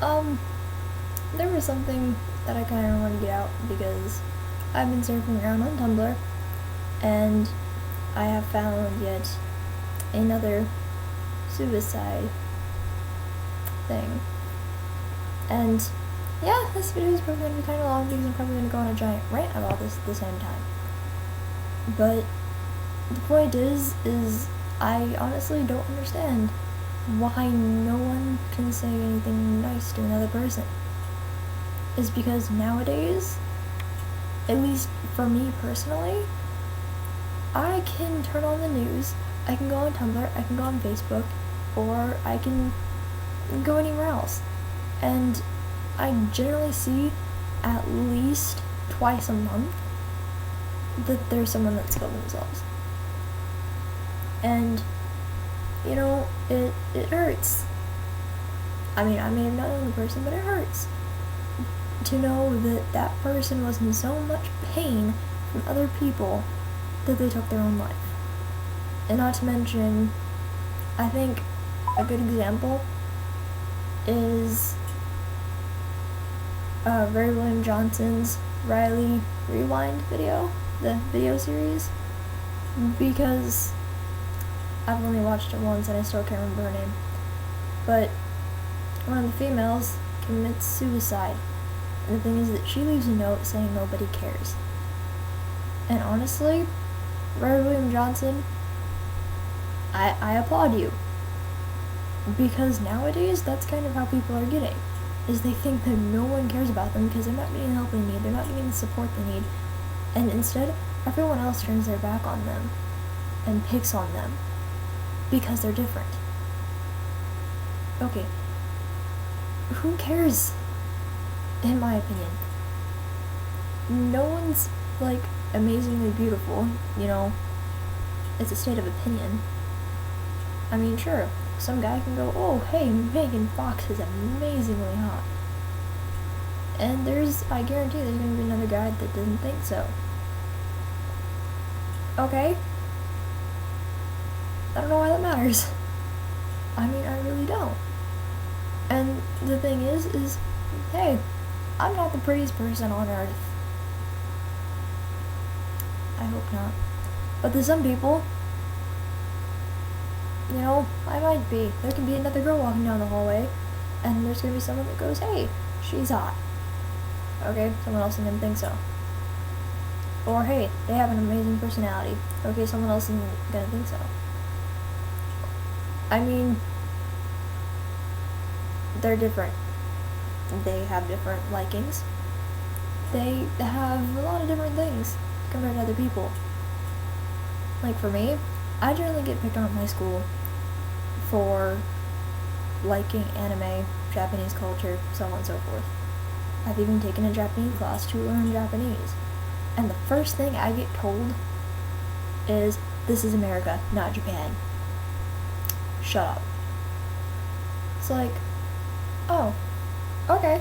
Um, there was something that I kind of wanted to get out because I've been surfing around on Tumblr and I have found yet another suicide thing. And yeah, this video is probably going to be kind of long because I'm probably going to go on a giant rant about this at the same time. But the point is I honestly don't understand why no one can say anything nice to another person. Is because nowadays, at least for me personally, I can turn on the news, I can go on Tumblr, I can go on Facebook, or I can go anywhere else. And I generally see at least twice a month that there's someone that's killed themselves. And, you know, it hurts. I mean, I may have not known the person, but it hurts to know that that person was in so much pain from other people that they took their own life. And not to mention, I think a good example is Ray William Johnson's Riley Rewind video, the video series, because I've only watched it once and I still can't remember her name. But one of the females commits suicide. And the thing is that she leaves a note saying nobody cares. And honestly, Ray William Johnson, I applaud you. Because nowadays, that's kind of how people are getting. Is they think that no one cares about them because they're not getting the help they need, they're not getting the support they need. And instead, everyone else turns their back on them and picks on them because they're different. Okay, who cares? In my opinion, no one's like amazingly beautiful, you know, it's a state of opinion. I mean, sure, some guy can go, oh, hey, Megan Fox is amazingly hot. And I guarantee there's gonna be another guy that doesn't think so. Okay. I don't know why that matters. I mean, I really don't. And the thing is, hey, I'm not the prettiest person on earth. I hope not. But to some people, you know, I might be. There can be another girl walking down the hallway, and there's gonna be someone that goes, hey, she's hot. Okay, someone else didn't think so. Or, hey, they have an amazing personality. Okay, someone else isn't gonna think so. I mean, they're different. They have different likings. They have a lot of different things compared to other people. Like for me, I generally get picked on at my school for liking anime, Japanese culture, so on and so forth. I've even taken a Japanese class to learn Japanese. And the first thing I get told is, this is America, not Japan. Shut up. It's like, oh, okay.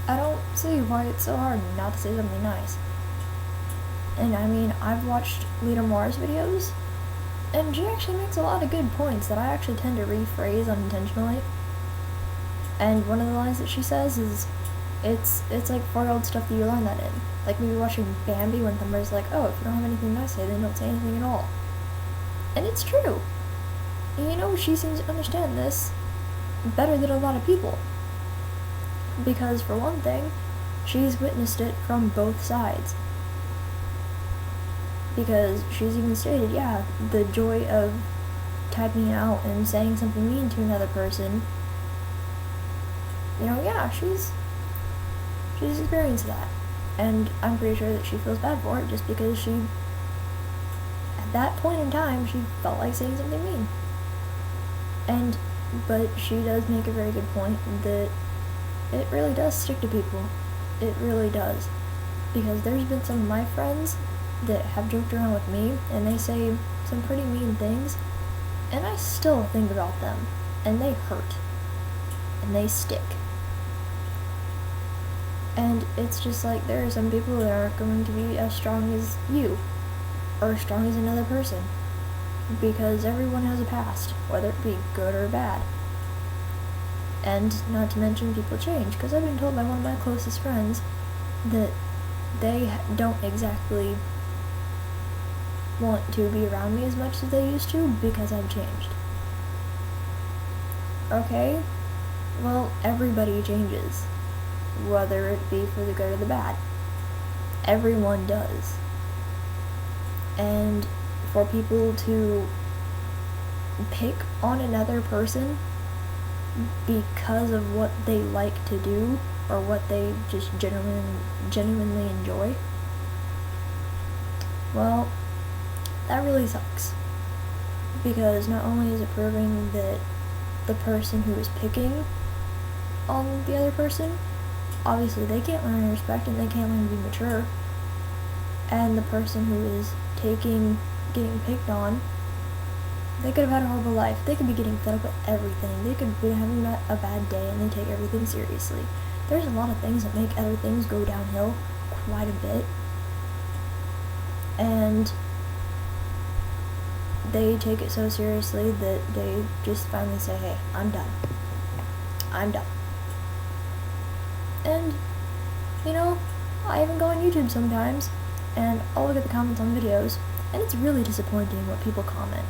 I don't see why it's so hard not to say something nice. And I mean, I've watched Lita Moore's videos, and she actually makes a lot of good points that I actually tend to rephrase unintentionally. And one of the lines that she says is, it's like 4-year-old stuff that you learn that in. Like maybe watching Bambi when Thumber's like, oh, if you don't have anything nice to say, then don't say anything at all. And it's true. And you know, she seems to understand this better than a lot of people. Because for one thing, she's witnessed it from both sides. Because she's even stated, yeah, the joy of typing out and saying something mean to another person, you know, yeah, she's experienced that. And I'm pretty sure that she feels bad for it just because she, at that point in time, she felt like saying something mean. But she does make a very good point that it really does stick to people. It really does. Because there's been some of my friends that have joked around with me, and they say some pretty mean things, and I still think about them, and they hurt, and they stick. And it's just like, there are some people that aren't going to be as strong as you, or as strong as another person, because everyone has a past, whether it be good or bad. And not to mention, people change, because I've been told by one of my closest friends that they don't exactly want to be around me as much as they used to because I've changed. Okay, well, everybody changes, whether it be for the good or the bad. Everyone does. And for people to pick on another person because of what they like to do or what they just genuinely enjoy, well, that really sucks. Because not only is it proving that the person who is picking on the other person, obviously they can't learn respect and they can't learn to be mature, and the person who is getting picked on, they could have had a horrible life. They could be getting fed up with everything. They could be having a bad day and they take everything seriously. There's a lot of things that make other things go downhill quite a bit. And they take it so seriously that they just finally say, hey, I'm done. I'm done. And, you know, I even go on YouTube sometimes, and I'll look at the comments on videos, and it's really disappointing what people comment.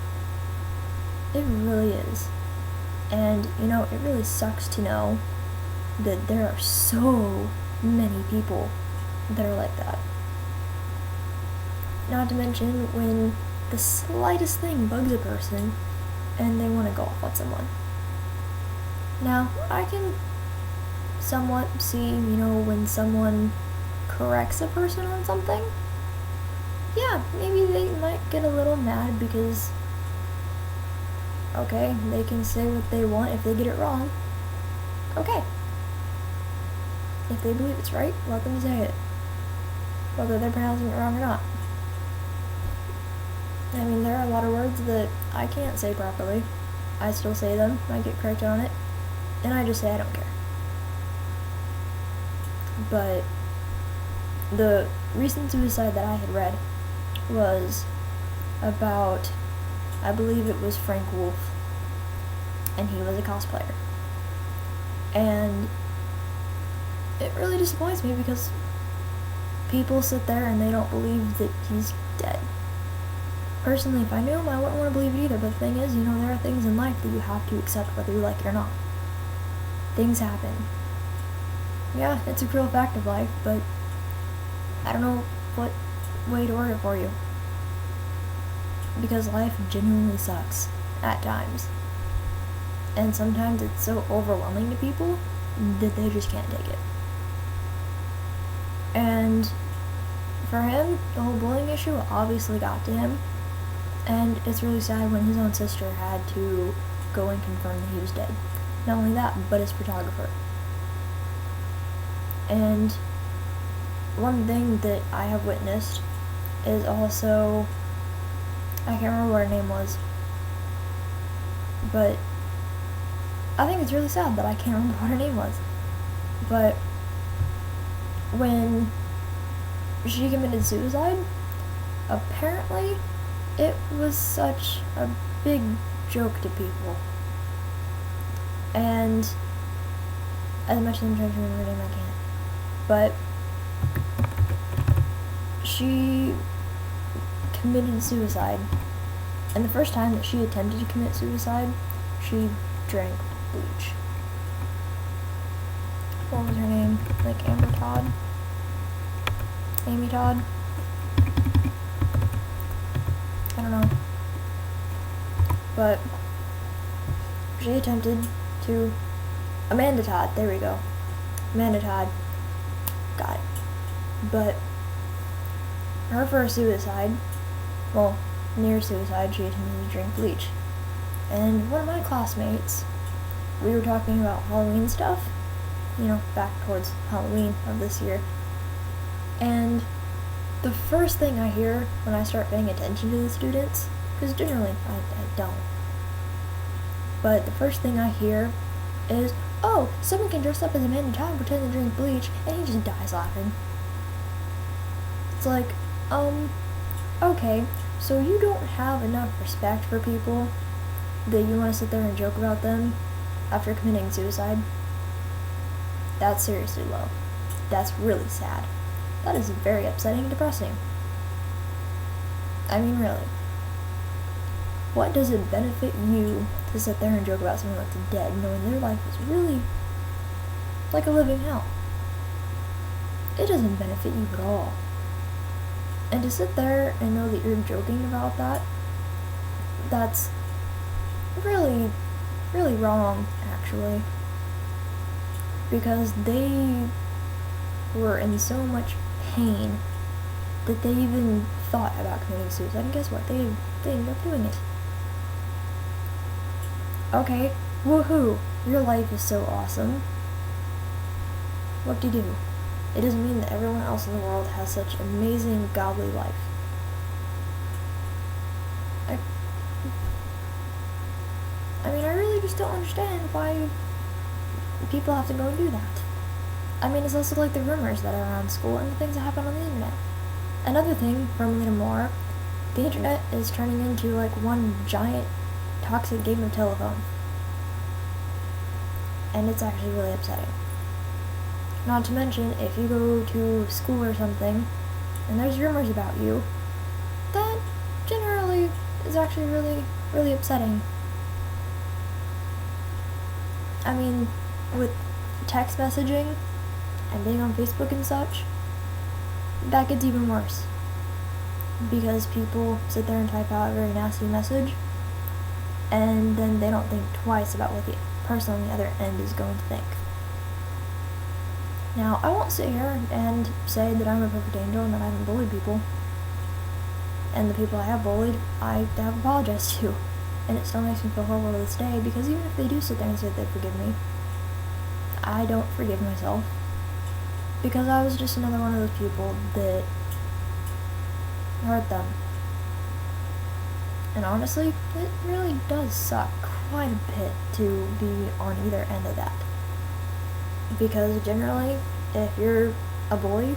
It really is. And, you know, it really sucks to know that there are so many people that are like that. Not to mention when the slightest thing bugs a person and they want to go off on someone. Now, I can somewhat see, you know, when someone corrects a person on something. Yeah, maybe they might get a little mad because, okay, they can say what they want if they get it wrong. Okay. If they believe it's right, let them say it. Whether they're pronouncing it wrong or not. I mean, there are a lot of words that I can't say properly. I still say them, I get corrected on it, and I just say I don't care. But the recent suicide that I had read was about, I believe it was Frank Wolf, and he was a cosplayer. And it really disappoints me because people sit there and they don't believe that he's dead. Personally, if I knew him, I wouldn't want to believe it either, but the thing is, you know, there are things in life that you have to accept whether you like it or not. Things happen. Yeah, it's a cruel fact of life, but I don't know what way to word it for you. Because life genuinely sucks, at times. And sometimes it's so overwhelming to people that they just can't take it. And for him, the whole bullying issue obviously got to him. And it's really sad when his own sister had to go and confirm that he was dead. Not only that, but his photographer. And one thing that I have witnessed is also, I can't remember what her name was, but I think it's really sad that I can't remember what her name was. But when she committed suicide, apparently it was such a big joke to people. And as much as I'm trying to remember her name, I can't. But she committed suicide. And the first time that she attempted to commit suicide, she drank bleach. What was her name? Like Amber Todd? Amy Todd? I don't know. But she attempted to... Amanda Todd, there we go. Amanda Todd. Got it. But her first suicide, well, near suicide, she attempted to drink bleach. And one of my classmates, we were talking about Halloween stuff, you know, back towards Halloween of this year. And the first thing I hear when I start paying attention to the students, because generally I don't, but the first thing I hear is, oh, someone can dress up as Amanda Todd and pretend to drink bleach, and he just dies laughing. It's like, okay, so you don't have enough respect for people that you want to sit there and joke about them after committing suicide, that's seriously low. That's really sad. That is very upsetting and depressing. I mean, really. What does it benefit you to sit there and joke about someone that's dead, knowing their life is really like a living hell? It doesn't benefit you at all. And to sit there and know that you're joking about that, that's really, really wrong, actually. Because they were in so much pain that they even thought about committing suicide, and guess what? They ended up doing it. Okay, woohoo! Your life is so awesome. What do you do? It doesn't mean that everyone else in the world has such amazing, godly life. I mean, I really just don't understand why people have to go and do that. I mean, it's also like the rumors that are around school and the things that happen on the internet. Another thing, from Little More, the internet is turning into like one giant toxic game of telephone. And it's actually really upsetting. Not to mention, if you go to school or something, and there's rumors about you, that generally is actually really, really upsetting. I mean, with text messaging and being on Facebook and such, that gets even worse. Because people sit there and type out a very nasty message, and then they don't think twice about what the person on the other end is going to think. Now, I won't sit here and say that I'm a perfect angel and that I haven't bullied people. And the people I have bullied, I have apologized to. And it still makes me feel horrible to this day, because even if they do sit there and say that they forgive me, I don't forgive myself. Because I was just another one of those people that hurt them. And honestly, it really does suck quite a bit to be on either end of that. Because generally, if you're a bully,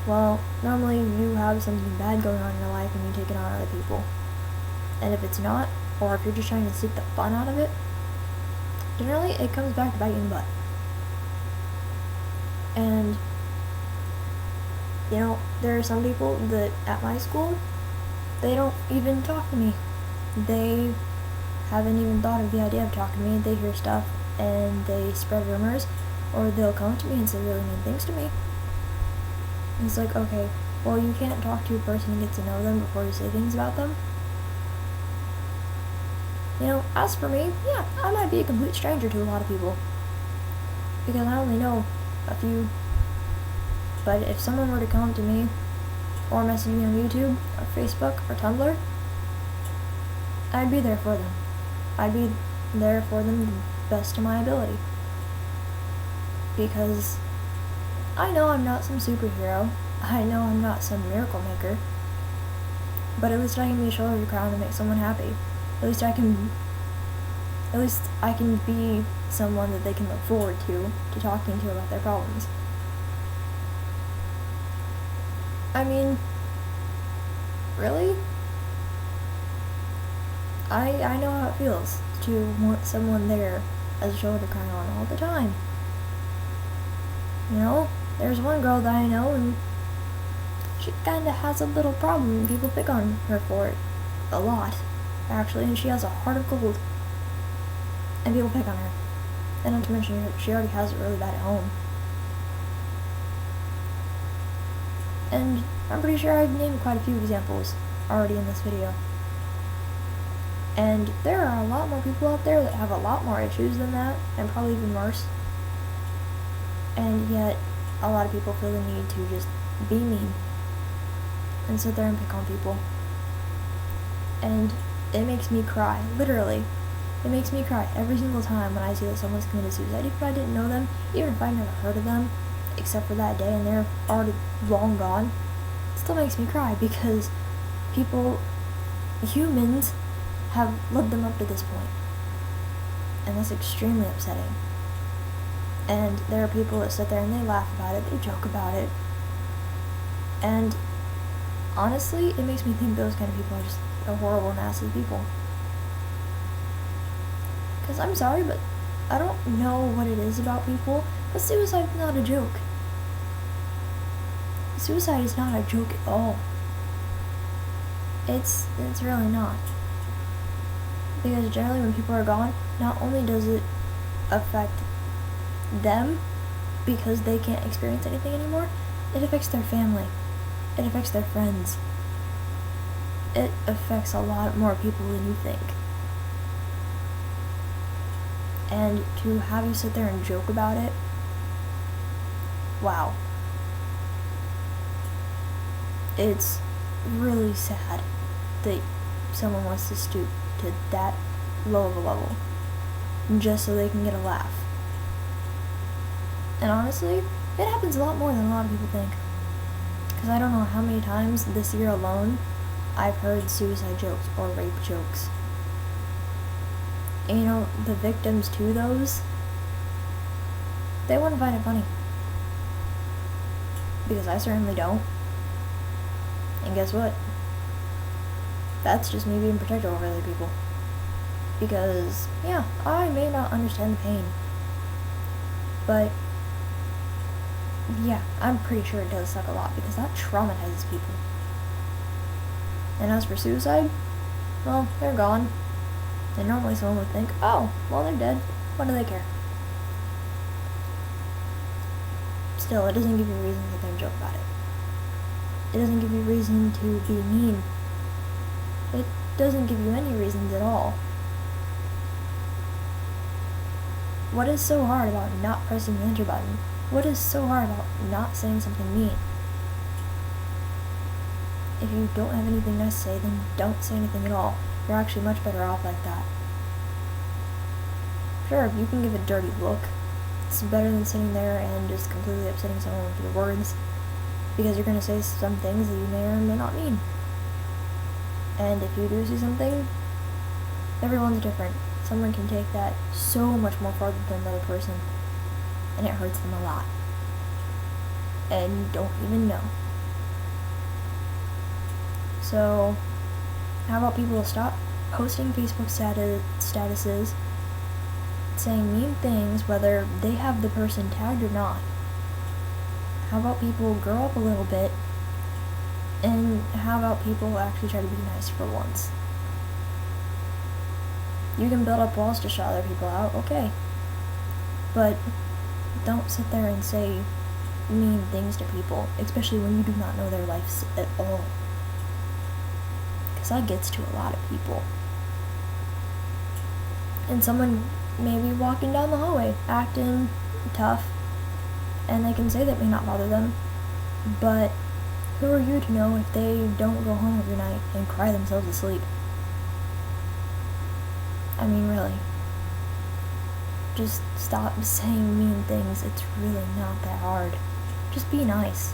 well, normally you have something bad going on in your life and you take it on other people. And if it's not, or if you're just trying to seek the fun out of it, generally it comes back to bite you in the butt. And, you know, there are some people that at my school, they don't even talk to me. They haven't even thought of the idea of talking to me. They hear stuff and they spread rumors, or they'll come to me and say really mean things to me. And it's like, okay, well, you can't talk to a person and get to know them before you say things about them. You know, as for me, yeah, I might be a complete stranger to a lot of people, because I only know a few. But if someone were to come to me or message me on YouTube or Facebook or Tumblr, I'd be there for them. I'd be there for them the best of my ability. Because I know I'm not some superhero. I know I'm not some miracle maker. But at least I can be a shoulder to cry on to make someone happy. At least I can be someone that they can look forward to talking to about their problems. I mean, really? I know how it feels to want someone there as a shoulder to cry on all the time. You know, there's one girl that I know, and she kinda has a little problem, and people pick on her for it. A lot, actually, and she has a heart of gold. And people pick on her. And not to mention, she already has it really bad at home. And I'm pretty sure I've named quite a few examples already in this video. And there are a lot more people out there that have a lot more issues than that, and probably even worse. And yet, a lot of people feel the need to just be mean and sit there and pick on people. And it makes me cry, literally. It makes me cry every single time when I see that someone's committed suicide, even if I didn't know them, even if I never heard of them, except for that day and they're already long gone. It still makes me cry because people, humans, have led them up to this point. And that's extremely upsetting. And there are people that sit there and they laugh about it, they joke about it. And honestly, it makes me think those kind of people are just horrible, nasty people. Because I'm sorry, but I don't know what it is about people, but suicide is not a joke. Suicide is not a joke at all. It's really not. Because generally when people are gone, not only does it affect them because they can't experience anything anymore, it affects their family. It affects their friends. It affects a lot more people than you think. And to have you sit there and joke about it, wow. It's really sad that someone wants to stoop to that low of a level just so they can get a laugh. And honestly, it happens a lot more than a lot of people think. Because I don't know how many times this year alone I've heard suicide jokes or rape jokes. And you know, the victims to those, they wouldn't find it funny. Because I certainly don't. And guess what? That's just me being protective over other people. Because, yeah, I may not understand the pain. But, yeah, I'm pretty sure it does suck a lot because that traumatizes people. And as for suicide, well, they're gone. And normally someone would think, oh, well, they're dead. What do they care? Still, it doesn't give you a reason to sit there and joke about it. It doesn't give you reason to be mean. It doesn't give you any reasons at all. What is so hard about not pressing the enter button? What is so hard about not saying something mean? If you don't have anything nice to say, then don't say anything at all. You're actually much better off like that. Sure, you can give a dirty look. It's better than sitting there and just completely upsetting someone with your words, because you're going to say some things that you may or may not mean. And if you do see something, everyone's different. Someone can take that so much more farther than another person, and it hurts them a lot. And you don't even know. So, how about people stop posting Facebook statuses saying mean things whether they have the person tagged or not? How about people grow up a little bit? And how about people actually try to be nice for once? You can build up walls to shut other people out, okay. But don't sit there and say mean things to people, especially when you do not know their lives at all. Because that gets to a lot of people. And someone may be walking down the hallway, acting tough, and they can say that may not bother them, but who are you to know if they don't go home every night and cry themselves to sleep? I mean, really. Just stop saying mean things. It's really not that hard. Just be nice.